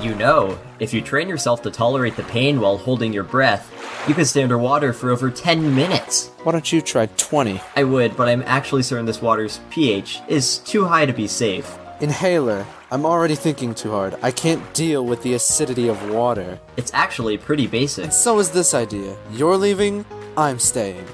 You know, if you train yourself to tolerate the pain while holding your breath, you can stay underwater for over 10 minutes. Why don't you try 20? I would, but I'm actually certain this water's pH is too high to be safe. Inhaler. I'm already thinking too hard. I can't deal with the acidity of water. It's actually pretty basic. And so is this idea. You're leaving, I'm staying.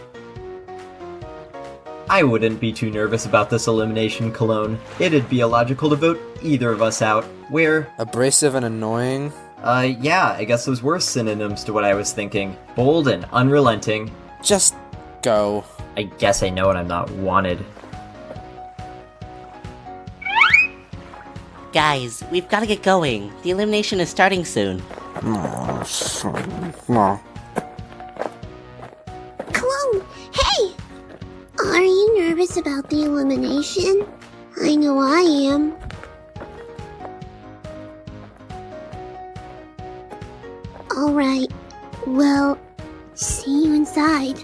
I wouldn't be too nervous about this elimination, Cologne. It'd be illogical to vote either of us out. We're... abrasive and annoying? Yeah, I guess those were synonyms to what I was thinking. Bold and unrelenting. Just go. I guess I know when I'm not wanted. Guys, we've got to get going. The elimination is starting soon. Cologne, hey! Are you nervous about the elimination? I know I am. Alright, well, see you inside.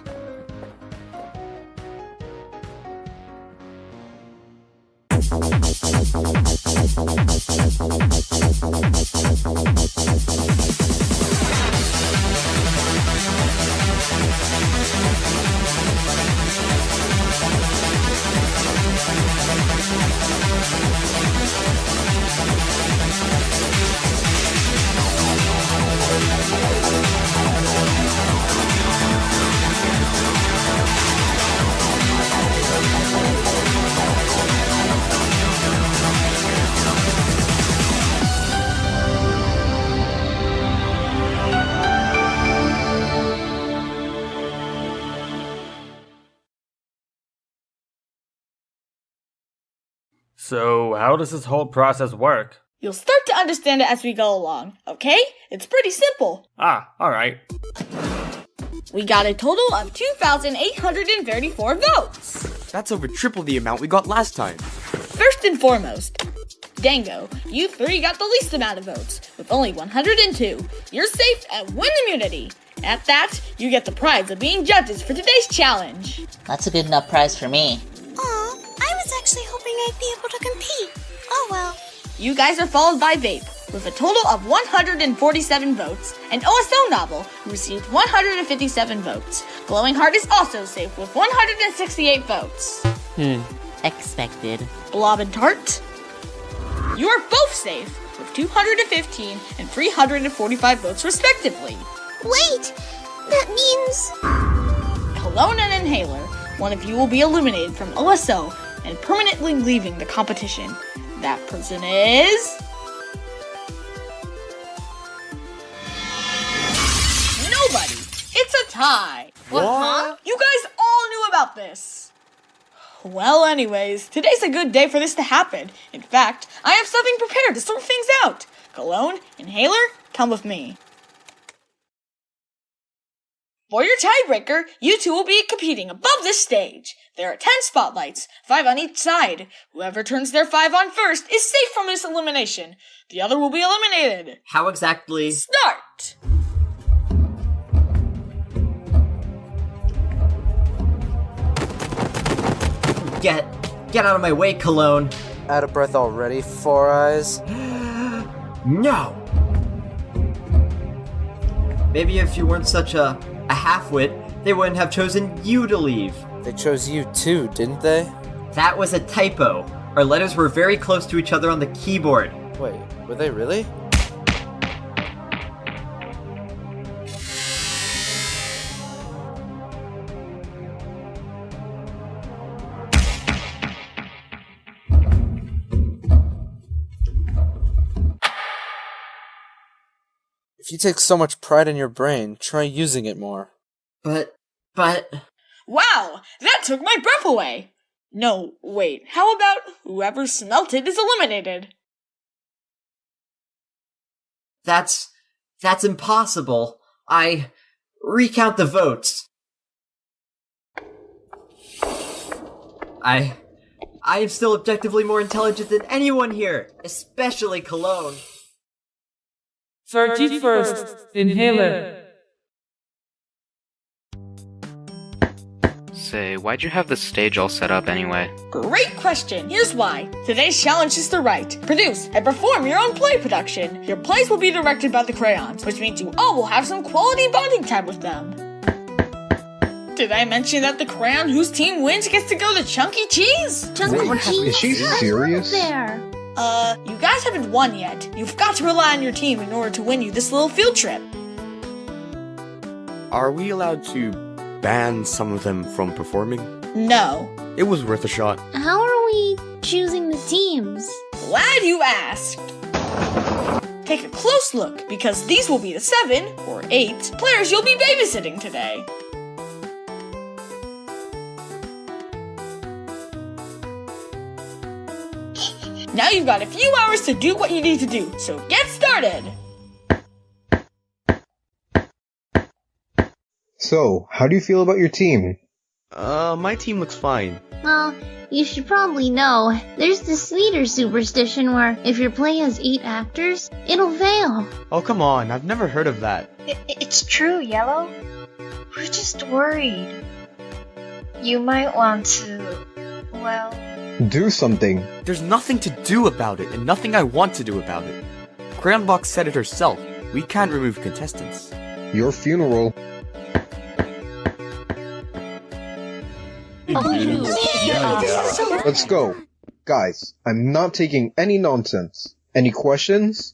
So, how does this whole process work? You'll start to understand it as we go along, okay? It's pretty simple. Alright. We got a total of 2,834 votes. That's over triple the amount we got last time. First and foremost, Dango, you three got the least amount of votes, with only 102. You're safe and win immunity. At that, you get the prize of being judges for today's challenge. That's a good enough prize for me. Aw, I was actually hoping I'd be able to compete. Oh well. You guys are followed by Vape, with a total of 147 votes, and OSO Novel, who received 157 votes. Glowing Heart is also safe with 168 votes. Expected. Blob and Tart, you are both safe with 215 and 345 votes respectively. Wait, that means... Cologne and Inhaler, one of you will be eliminated from OSO and permanently leaving the competition. That person is... nobody! It's a tie! What? You guys all knew about this! Well, anyways, today's a good day for this to happen. In fact, I have something prepared to sort things out. Cologne, Inhaler, come with me. For your tiebreaker, you two will be competing above this stage. There are 10 spotlights, 5 on each side. Whoever turns their 5 on first is safe from this elimination. The other will be eliminated. How exactly? Start! Get out of my way, Cologne. Out of breath already, Four Eyes? No! Maybe if you weren't such a half-wit, they wouldn't have chosen you to leave. They chose you too, didn't they? That was a typo. Our letters were very close to each other on the keyboard. Wait, were they really? If you take so much pride in your brain, try using it more. But... Wow, that took my breath away. No, wait, how about whoever smelt it is eliminated? That's impossible. Recount the votes. I am still objectively more intelligent than anyone here, especially Cologne. 31st, Inhaler. Say, why'd you have the stage all set up anyway? Great question! Here's why. Today's challenge is to write, produce, and perform your own play production. Your plays will be directed by the crayons, which means you all will have some quality bonding time with them. Did I mention that the crayon whose team wins gets to go to Chuck E. Cheese? Wait, is she serious? You guys haven't won yet. You've got to rely on your team in order to win you this little field trip. Are we allowed to ban some of them from performing? No. It was worth a shot. How are we choosing the teams? Glad you asked. Take a close look, because these will be the 7 or 8 players you'll be babysitting today. Now you've got a few hours to do what you need to do, so get started! So, how do you feel about your team? My team looks fine. Well, you should probably know, there's this leader superstition where if your play has 8 actors, it'll fail. Oh, come on, I've never heard of that. It's true, Yellow. We're just worried. You might want to, well... Do something. There's nothing to do about it, and nothing I want to do about it. Crayonbox said it herself. We can't remove contestants. Your funeral. Let's go. Guys, I'm not taking any nonsense. Any questions?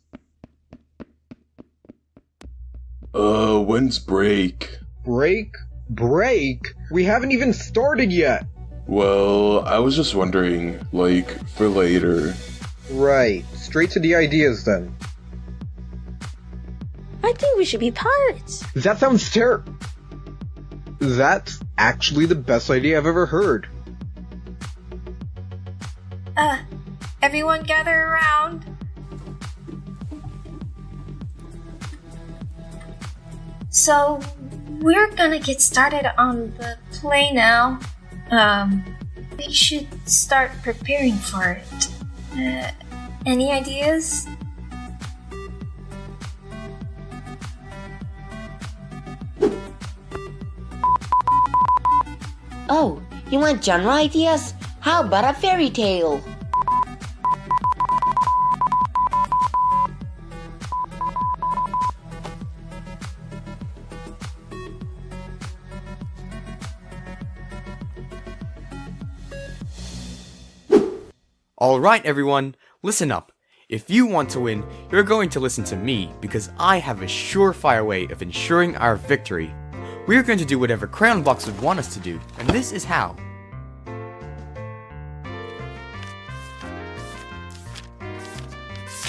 When's break? Break? Break? We haven't even started yet! Well, I was just wondering, like, for later. Right. Straight to the ideas then. I think we should be pirates. That sounds terrible. That's actually the best idea I've ever heard. Everyone gather around. So, we're gonna get started on the play now. We should start preparing for it. Any ideas? Oh, you want genre ideas? How about a fairy tale? Alright everyone, listen up. If you want to win, you're going to listen to me, because I have a surefire way of ensuring our victory. We're going to do whatever Crayonbox would want us to do, and this is how.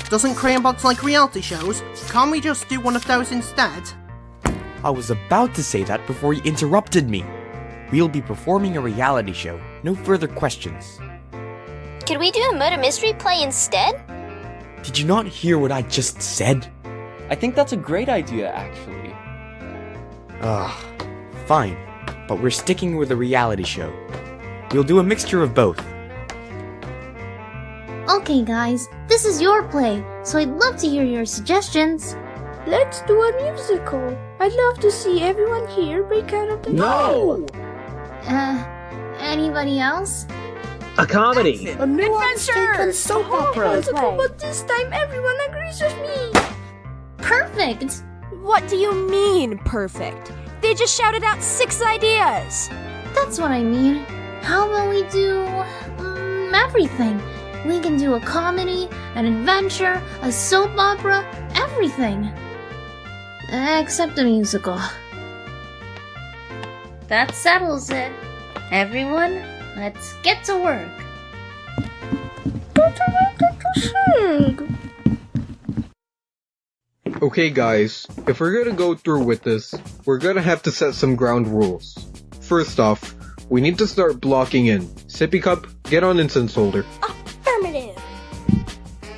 Doesn't Crayonbox like reality shows? Can't we just do one of those instead? I was about to say that before you interrupted me. We'll be performing a reality show. No further questions. Could we do a murder mystery play instead? Did you not hear what I just said? I think that's a great idea, actually. Fine. But we're sticking with a reality show. We'll do a mixture of both. Okay guys, this is your play, so I'd love to hear your suggestions. Let's do a musical. I'd love to see everyone here break out of the No! Anybody else? A comedy. A new adventure. soap opera. But this time everyone agrees with me. Perfect! What do you mean, perfect? They just shouted out 6 ideas! That's what I mean. How about we do... everything? We can do a comedy, an adventure, a soap opera, everything. Except a musical. That settles it. Everyone, let's get to work. Okay guys, if we're gonna go through with this, we're gonna have to set some ground rules. First off, we need to start blocking in. Sippy Cup, get on incense holder. Affirmative.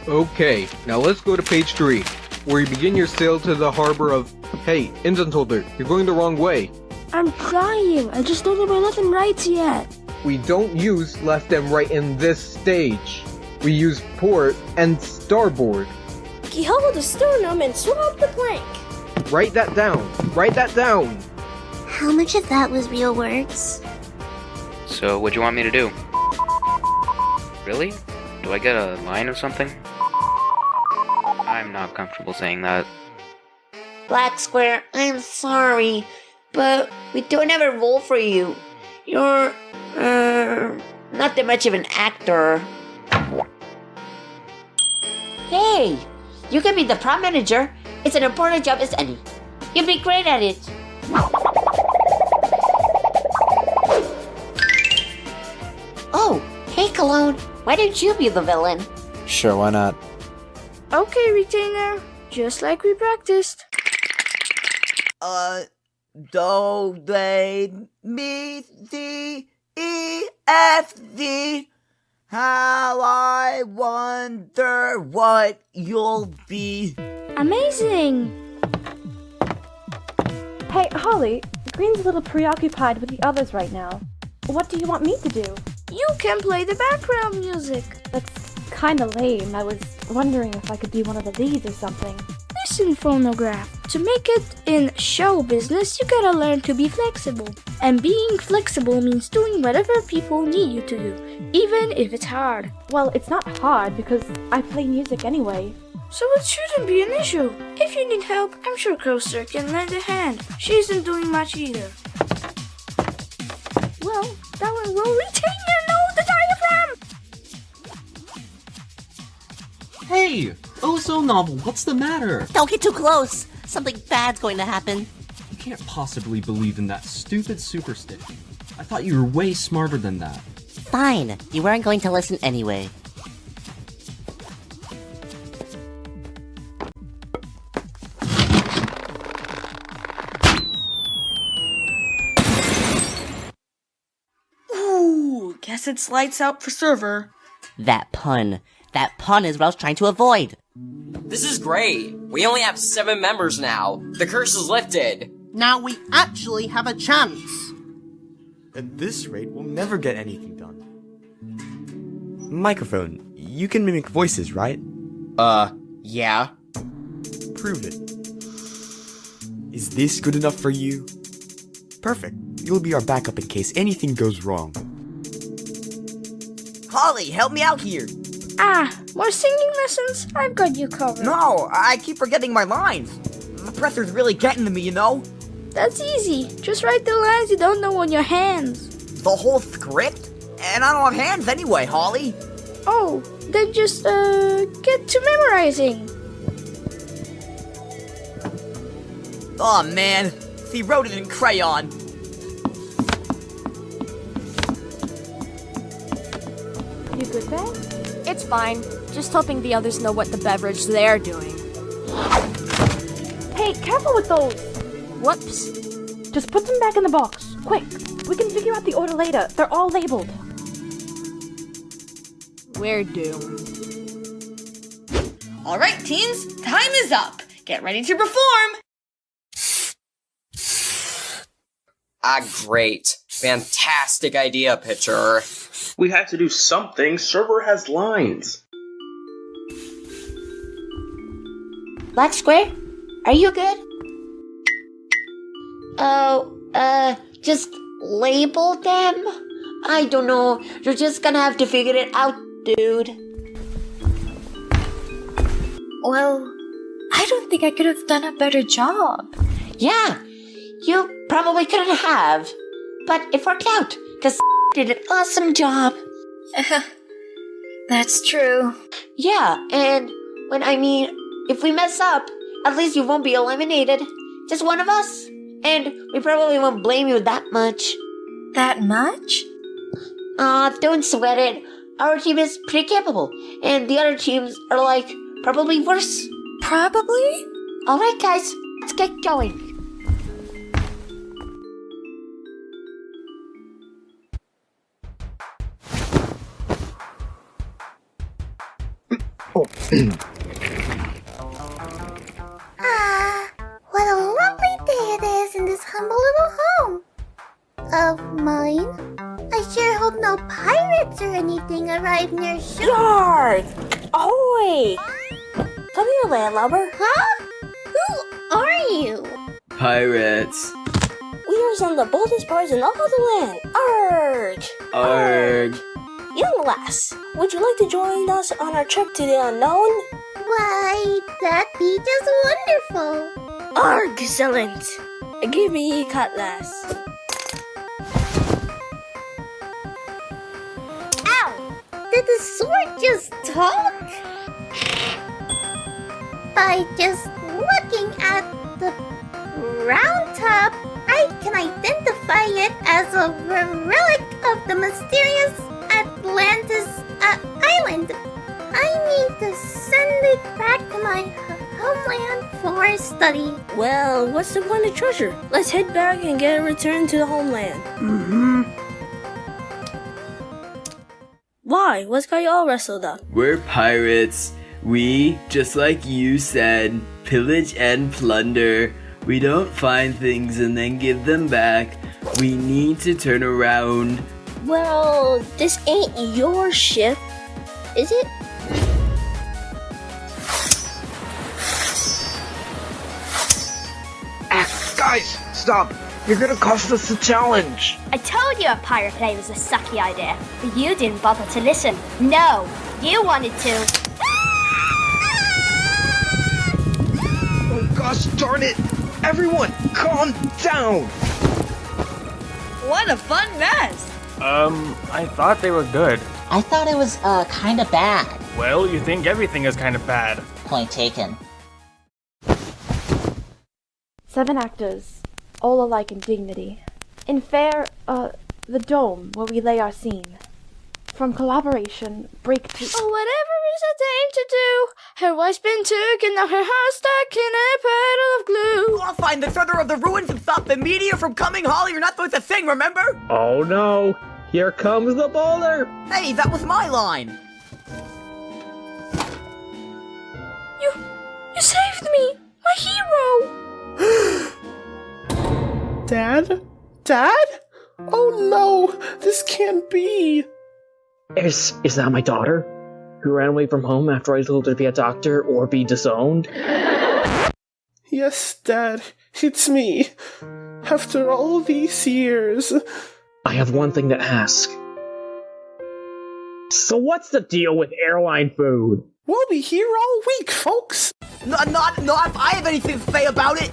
Okay, now let's go to page 3, where you begin your sail to the harbor of... Hey, incense holder, you're going the wrong way. I'm trying. I just don't know my left and rights yet. We don't use left and right in this stage. We use port and starboard. Hold the sternum and swim up the plank. Write that down. Write that down. How much of that was real words? So, what do you want me to do? Really? Do I get a line or something? I'm not comfortable saying that. Black Square, I'm sorry, but we don't have a role for you. You're, not that much of an actor. Hey, you can be the prom manager. It's an important job as any. You'd be great at it. Oh, hey Cologne, why don't you be the villain? Sure, why not? Okay, retainer. Just like we practiced. Do, re, mi, C, E, F, D. How I wonder what you'll be. Amazing! Hey, Holly, Green's a little preoccupied with the others right now. What do you want me to do? You can play the background music. That's kinda lame. I was wondering if I could be one of the leads or something. Listen, phonograph. To make it in show business, you gotta learn to be flexible. And being flexible means doing whatever people need you to do, even if it's hard. Well, it's not hard because I play music anyway. So it shouldn't be an issue. If you need help, I'm sure Coaster can lend a hand. She isn't doing much either. Well, that one will retain your know the diaphragm! Hey! OSO novel, what's the matter? Don't get too close! Something bad's going to happen. You can't possibly believe in that stupid superstition. I thought you were way smarter than that. Fine, you weren't going to listen anyway. Ooh, guess it's lights out for server. That pun is what I was trying to avoid. This is great. We only have 7 members now. The curse is lifted. Now we actually have a chance. At this rate, we'll never get anything done. Microphone, you can mimic voices, right? Yeah. Prove it. Is this good enough for you? Perfect. You'll be our backup in case anything goes wrong. Holly, help me out here. More singing lessons? I've got you covered. No, I keep forgetting my lines. The pressure's really getting to me, you know? That's easy. Just write the lines you don't know on your hands. The whole script? And I don't have hands anyway, Holly. Oh, then just, get to memorizing. Aw, man. He wrote it in crayon. You good, Ben? It's fine. Just hoping the others know what the beverage they're doing. Hey, careful with those! Whoops. Just put them back in the box. Quick! We can figure out the order later. They're all labeled. We're doomed. Alright, teens, time is up. Get ready to perform. Great. Fantastic idea, pitcher. We have to do something. Server has lines. Black Square, are you good? Just label them? I don't know. You're just gonna have to figure it out, dude. Well, I don't think I could have done a better job. Yeah, you probably couldn't have. But it worked out, because did an awesome job. That's true. Yeah, and if we mess up, at least you won't be eliminated. Just one of us. And we probably won't blame you that much. That much? Don't sweat it. Our team is pretty capable. And the other teams are, probably worse. Probably? Alright, guys, let's get going. What a lovely day it is in this humble little home of mine. I sure hope no pirates or anything arrive near soon. Yard! Ahoy! Come here, landlubber. Huh? Who are you? Pirates. We are adventures on the boldest parts in all the land. Arg! Arg. Young lass, would you like to join us on our trip to the unknown? Why, that'd be just wonderful. Arg, excellent! Give me cutlass. Ow! Did the sword just talk? By just looking at the round top, I can identify it as a relic of the mysterious Atlantis island. I need to send it back to my homeland for study. Well, what's the point of treasure? Let's head back and get a return to the homeland. Why? What's got you all wrestled up? We're pirates. We, just like you said, pillage and plunder. We don't find things and then give them back. We need to turn around. Well, this ain't your ship, is it? Guys, stop! You're gonna cost us the challenge! I told you a pirate play was a sucky idea, but you didn't bother to listen. No, you wanted to. Oh gosh darn it! Everyone, calm down! What a fun mess! I thought they were good. I thought it was, kinda bad. Well, you think everything is kind of bad. Point taken. 7 actors, all alike in dignity. In fair, the dome where we lay our scene. From collaboration, break to... Oh, whatever is a thing to do. Her wife's been took and now her heart's stuck in a puddle of glue. I'll find the treasure of the ruins and stop the meteor from coming, Holly. You're not supposed to sing, remember? Oh no! Here comes the boulder! Hey, that was my line! You saved me! My hero! Dad? Dad? Oh no! This can't be! Is that my daughter? Who ran away from home after I told her to be a doctor or be disowned? Yes, Dad. It's me. After all these years. I have one thing to ask. So what's the deal with airline food? We'll be here all week, folks! Not if I have anything to say about it!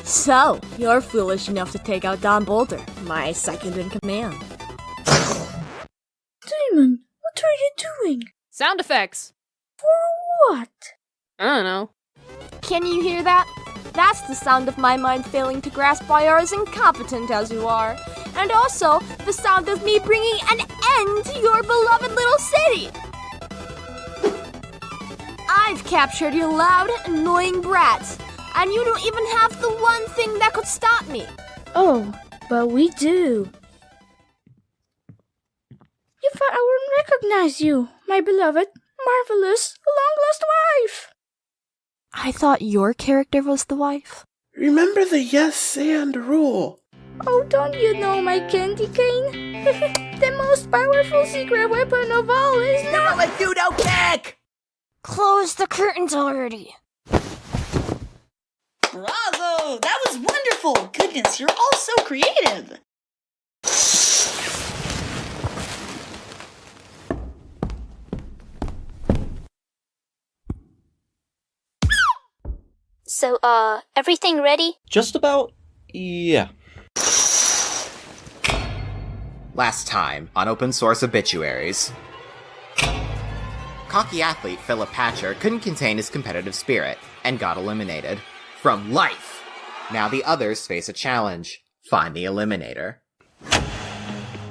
So, you're foolish enough to take out Don Boulder, my second in command. Damon, what are you doing? Sound effects. For what? I don't know. Can you hear that? That's the sound of my mind failing to grasp why you're as incompetent as you are. And also, the sound of me bringing an end to your beloved little city! I've captured you loud, annoying brats, and you don't even have the one thing that could stop me. Oh, but we do. You thought I wouldn't recognize you, my beloved, marvelous, long-lost wife. I thought your character was the wife. Remember the yes and rule. Oh, don't you know my candy cane? The most powerful secret weapon of all is Never let you know, Jack! Close the curtains already. Bravo! That was wonderful! Goodness, you're all so creative! So, everything ready? Just about, yeah. Last time on Open Source Obituaries. Cocky athlete Philip Patcher couldn't contain his competitive spirit and got eliminated. From life! Now the others face a challenge. Find the Eliminator.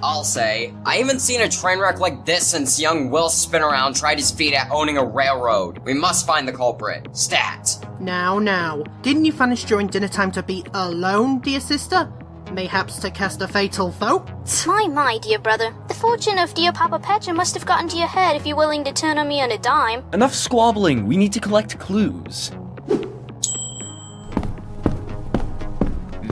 I'll say, I haven't seen a train wreck like this since young Will Spinaround tried his feat at owning a railroad. We must find the culprit. Stat! Now, didn't you vanish during dinner time to be alone, dear sister? Mayhaps to cast a fatal vote? My, dear brother. The fortune of dear Papa Patcher must have gotten to your head if you're willing to turn on me on a dime. Enough squabbling, we need to collect clues.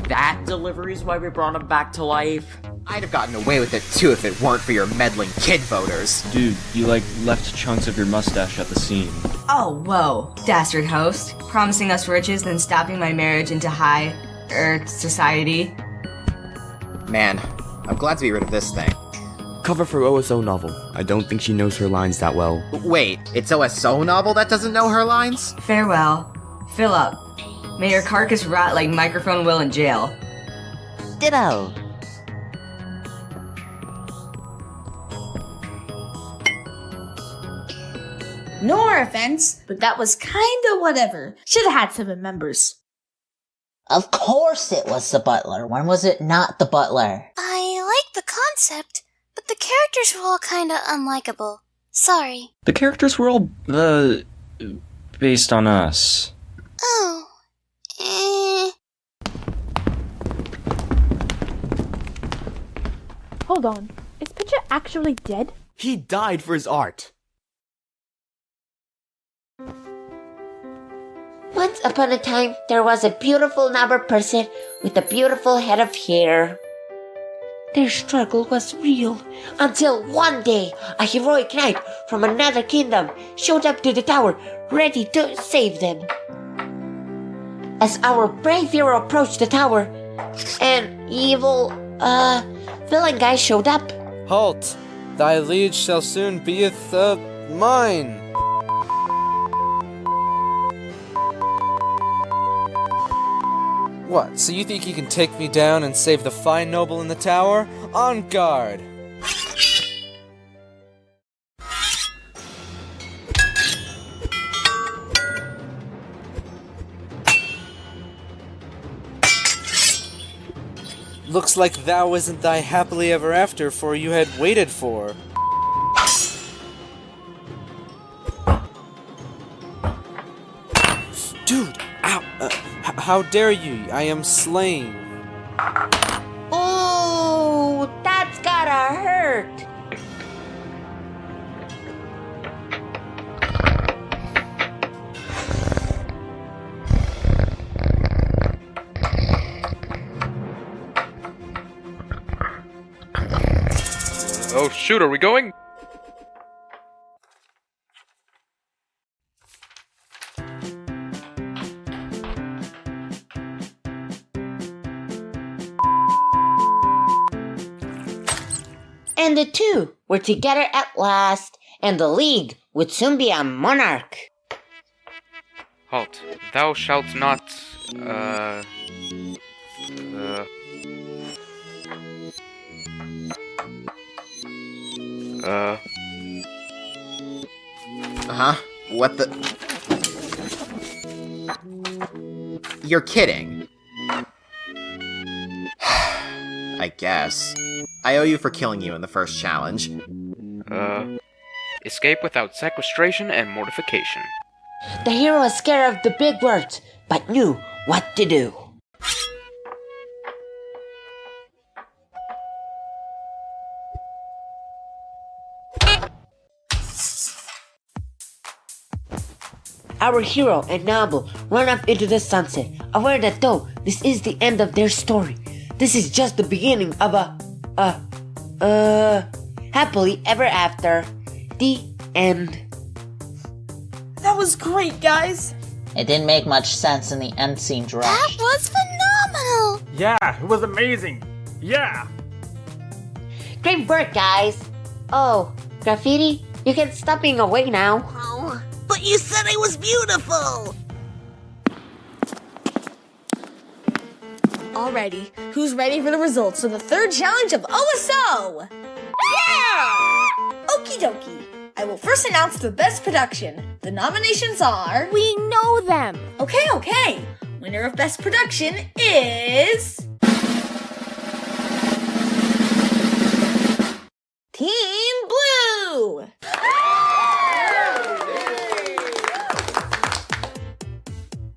That delivery's why we brought him back to life? I'd have gotten away with it too if it weren't for your meddling kid voters. Dude, you left chunks of your mustache at the scene. Oh, whoa. Dastard host. Promising us riches, then stopping my marriage into high society. Man, I'm glad to be rid of this thing. Cover for OSO novel. I don't think she knows her lines that well. Wait, it's OSO novel that doesn't know her lines? Farewell. Fill up. May your carcass rot like Microphone Will in jail. Ditto. No offense, but that was kinda whatever. Should've had 7 members. Of course it was the butler. When was it not the butler? I like the concept, but the characters were all kinda unlikable. Sorry. The characters were all, based on us. Oh. Hold on. Is Pitcher actually dead? He died for his art. Once upon a time, there was a beautiful number person with a beautiful head of hair. Their struggle was real until one day a heroic knight from another kingdom showed up to the tower ready to save them. As our brave hero approached the tower, an evil, villain guy showed up. Halt! Thy liege shall soon beeth, mine! What, so you think you can take me down and save the fine noble in the tower? On guard! Looks like thou isn't thy happily ever after for you had waited for. Dude, ow! How dare you? I am slain. Ooh, that's gotta hurt. Oh shoot, are we going? And the two were together at last, and the league would soon be a monarch. Halt. Thou shalt not, Uh-huh. What the... You're kidding. I guess. I owe you for killing you in the first challenge. Escape without sequestration and mortification. The hero was scared of the big words, but knew what to do. Our hero and noble run off into the sunset, aware that though this is the end of their story, this is just the beginning of happily ever after. The end. That was great, guys. It didn't make much sense in the end scene That rushed. was phenomenal! Yeah, it was amazing. Yeah. Great work, guys. Oh, Graffiti, you can stop being away now. Oh, but you said it was beautiful! Alrighty, who's ready for the results of the third challenge of OSO? Yeah! Okie dokie. I will first announce the best production. The nominations are... We know them! Okay. Winner of best production is... Team Blue!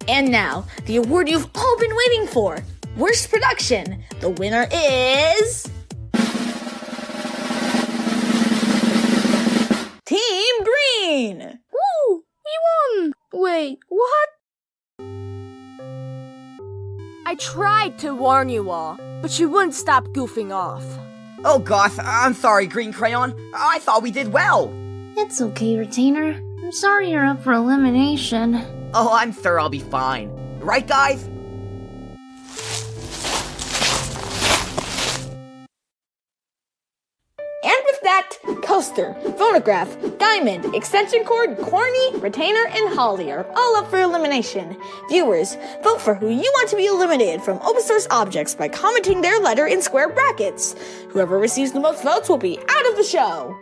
And now, the award you've all been waiting for. Worst production. The winner is... Team Green! Woo! We won! Wait, what? I tried to warn you all, but you wouldn't stop goofing off. Oh gosh, I'm sorry, Green Crayon. I thought we did well. It's okay, Retainer. I'm sorry you're up for elimination. Oh, I'm sure I'll be fine. Right, guys? And with that, Coaster, Phonograph, Diamond, Extension Cord, Corny, Retainer, and Holly are all up for elimination. Viewers, vote for who you want to be eliminated from open source objects by commenting their letter in square brackets. Whoever receives the most votes will be out of the show.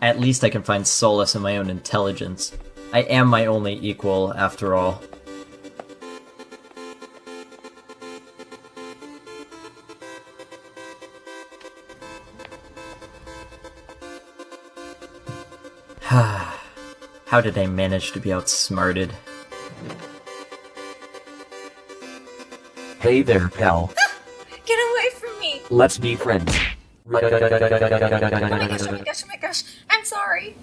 At least I can find solace in my own intelligence. I am my only equal, after all. How did I manage to be outsmarted? Hey there, pal. Get away from me! Let's be friends. Oh my gosh, oh my gosh, oh my gosh, I'm sorry.